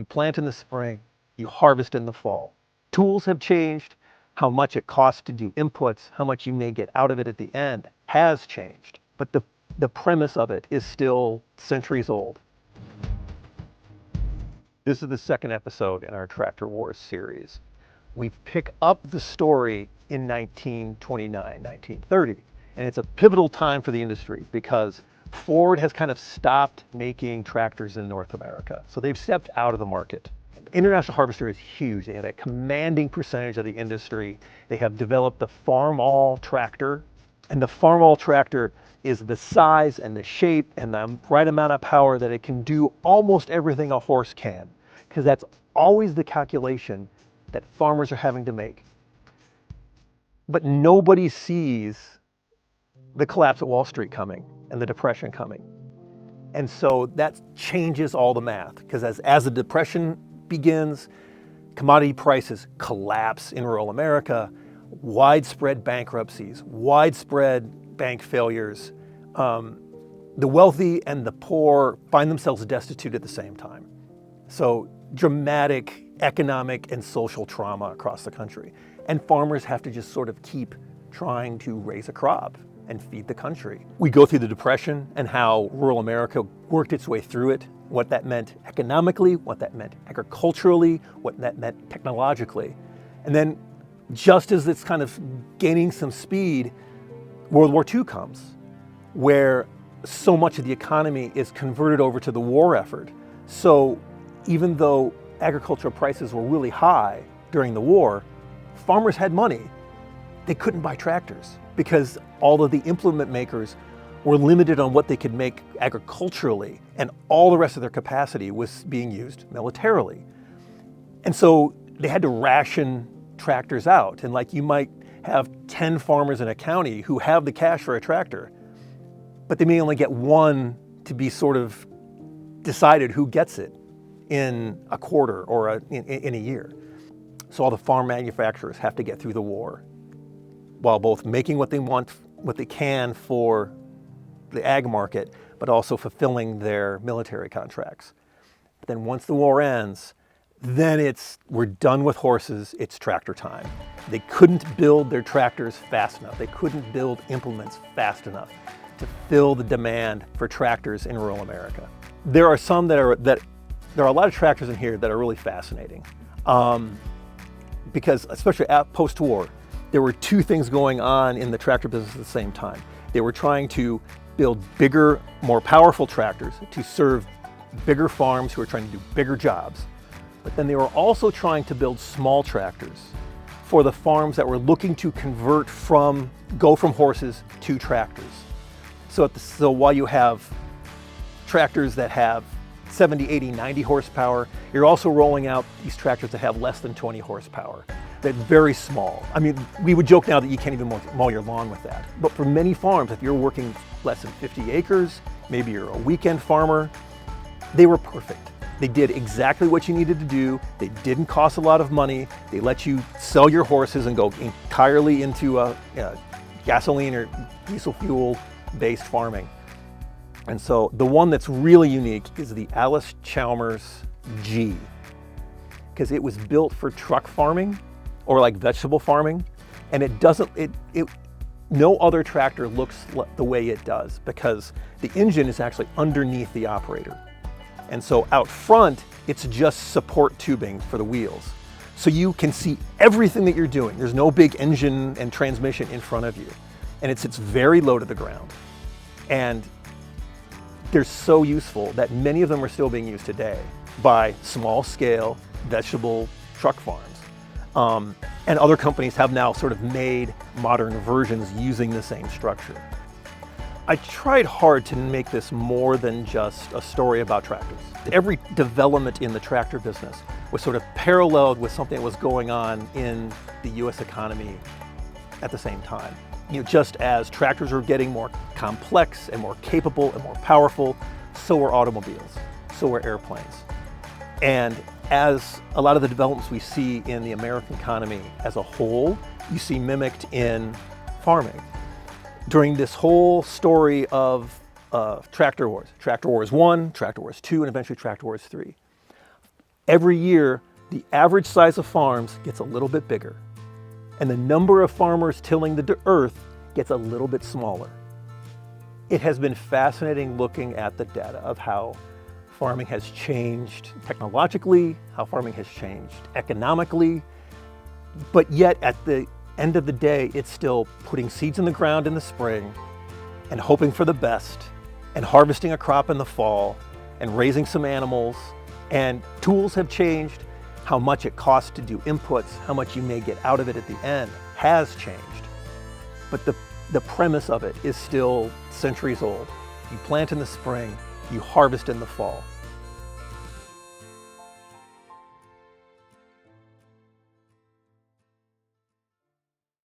You plant in the spring, you harvest in the fall. Tools have changed. How much it costs to do inputs, how much you may get out of it at the end has changed. But the premise of it is still centuries old. This is the second episode in our Tractor Wars series. We pick up the story in 1929, 1930, and it's a pivotal time for the industry because Ford has kind of stopped making tractors in North America. So they've stepped out of the market. International Harvester is huge. They have a commanding percentage of the industry. They have developed the farm-all tractor, and the farm-all tractor is the size and the shape and the right amount of power that it can do almost everything a horse can, because that's always the calculation that farmers are having to make. But nobody sees the collapse at Wall Street coming and the depression coming. And so that changes all the math, because as the depression begins, commodity prices collapse in rural America, widespread bankruptcies, widespread bank failures. The wealthy and the poor find themselves destitute at the same time. So dramatic economic and social trauma across the country. And farmers have to just sort of keep trying to raise a crop and feed the country. We go through the Depression and how rural America worked its way through it, what that meant economically, what that meant agriculturally, what that meant technologically. And then just as it's kind of gaining some speed, World War II comes, where so much of the economy is converted over to the war effort. So even though agricultural prices were really high during the war, farmers had money. They couldn't buy tractors because all of the implement makers were limited on what they could make agriculturally, and all the rest of their capacity was being used militarily. And so they had to ration tractors out. And like you might have 10 farmers in a county who have the cash for a tractor, but they may only get one to be sort of decided who gets it in a quarter or in a year. So all the farm manufacturers have to get through the war while both making what they want, what they can for the ag market, but also fulfilling their military contracts. But then once the war ends, then we're done with horses, it's tractor time. They couldn't build their tractors fast enough. They couldn't build implements fast enough to fill the demand for tractors in rural America. There are a lot of tractors in here that are really fascinating. Because especially at post-war, there were two things going on in the tractor business at the same time. They were trying to build bigger, more powerful tractors to serve bigger farms who were trying to do bigger jobs. But then they were also trying to build small tractors for the farms that were looking to go from horses to tractors. So while you have tractors that have 70, 80, 90 horsepower, you're also rolling out these tractors that have less than 20 horsepower. They're very small. I mean, we would joke now that you can't even mow your lawn with that. But for many farms, if you're working less than 50 acres, maybe you're a weekend farmer, they were perfect. They did exactly what you needed to do. They didn't cost a lot of money. They let you sell your horses and go entirely into a gasoline or diesel fuel based farming. And so the one that's really unique is the Allis-Chalmers G, because it was built for truck farming or like vegetable farming, and no other tractor looks the way it does because the engine is actually underneath the operator. And so out front, it's just support tubing for the wheels. So you can see everything that you're doing. There's no big engine and transmission in front of you. And it sits very low to the ground. And they're so useful that many of them are still being used today by small scale vegetable truck farms. And other companies have now sort of made modern versions using the same structure. I tried hard to make this more than just a story about tractors. Every development in the tractor business was sort of paralleled with something that was going on in the US economy at the same time. Just as tractors were getting more complex and more capable and more powerful, so were automobiles, so were airplanes. And as a lot of the developments we see in the American economy as a whole, you see mimicked in farming. During this whole story of Tractor Wars 1, Tractor Wars 2, and eventually Tractor Wars 3, Every year, the average size of farms gets a little bit bigger, and the number of farmers tilling the earth gets a little bit smaller. It has been fascinating looking at the data of how farming has changed technologically, how farming has changed economically, but yet at the end of the day, it's still putting seeds in the ground in the spring and hoping for the best and harvesting a crop in the fall and raising some animals. And tools have changed. How much it costs to do inputs, how much you may get out of it at the end has changed. But the premise of it is still centuries old. You plant in the spring, you harvest in the fall.